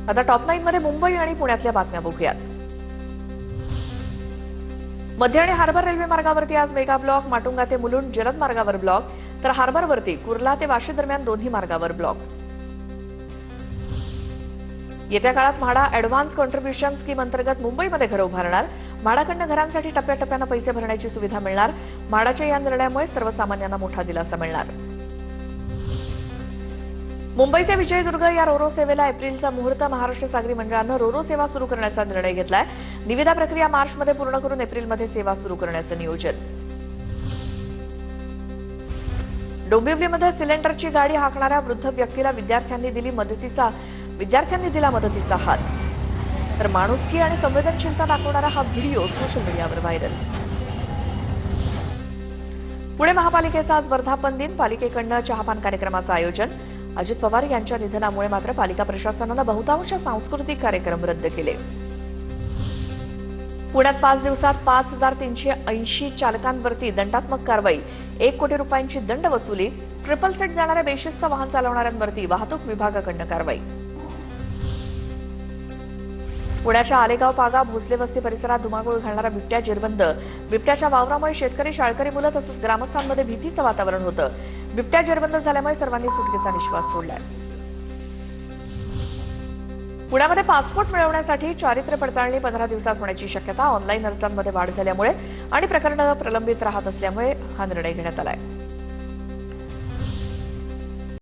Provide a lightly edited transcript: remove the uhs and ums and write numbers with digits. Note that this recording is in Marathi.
आता टॉप 9 मध्ये मुंबई आणि पुण्यातल्या बातम्या बघूयात। मध्य आणि हार्बर रेल्वे मार्गावरती आज मेगा ब्लॉक, माटुंगा ते मुलुंड जलद मार्गावर ब्लॉक, तर हार्बरवरती कुर्ला ते वाशी दरम्यान दोन्ही मार्गावर ब्लॉक। येत्या काळात म्हाडा ॲडव्हान्स कॉन्ट्रिब्युशन स्कीम अंतर्गत मुंबईमध्ये घरं उभारणार। म्हाडाकडनं घरांसाठी टप्प्याटप्प्यानं पैसे भरण्याची सुविधा मिळणार। म्हाडाच्या या निर्णयामुळे सर्वसामान्यांना मोठा दिलासा मिळणार। मुंबई ते विजयदुर्ग या रोरो सेवेला एप्रिलचा मुहूर्त। महाराष्ट्र सागरी मंडळानं रोरो सेवा सुरू करण्याचा निर्णय घेतलाय। निविदा प्रक्रिया मार्चमध्ये पूर्ण करून एप्रिलमध्ये सेवा सुरू करण्याचं नियोजन। डोंबिवलीमध्ये सिलेंडरची गाडी हाकणाऱ्या वृद्ध व्यक्तीला विद्यार्थ्यांनी दिला मदतीचा हात, तर माणुसकी आणि संवेदनशीलता दाखवणारा हा व्हिडिओ सोशल मीडियावर व्हायरल। पुणे महापालिकेचा आज वर्धापन दिन, पालिकेकडनं चहापान कार्यक्रमाचं आयोजन। अजित पवार यांच्या निधनामुळे मात्र पालिका प्रशासनानं बहुतांश सांस्कृतिक कार्यक्रम रद्द केले। पुण्यात 5 दिवसात 5380 चालकांवरती दंडात्मक कारवाई, 1 कोटी रुपयांची दंड वसुली। ट्रिपल सेट जाणाऱ्या बेशिस्त वाहन चालवणाऱ्यांवरती वाहतूक विभागाकडनं कारवाई। पुण्याच्या आलेगाव पागा भोसले वस्ती परिसरात धुमाकूळ घालणारा बिबट्या जेरबंद। बिबट्याच्या वावरामुळे शेतकरी, शाळकरी मुलं तसंच ग्रामस्थांमध्ये भीतीचं वातावरण होतं। बिबट्या जेरबंद झाल्यामुळे सर्वांनी सुटकेचा निश्वास सोडलाय। पुण्यामध्ये पासपोर्ट मिळवण्यासाठी चारित्र्य पडताळणी 15 दिवसात होण्याची शक्यता। ऑनलाईन अर्जांमध्ये वाढ झाल्यामुळे आणि प्रकरणं प्रलंबित राहत असल्यामुळे हा निर्णय घेण्यात आलाय।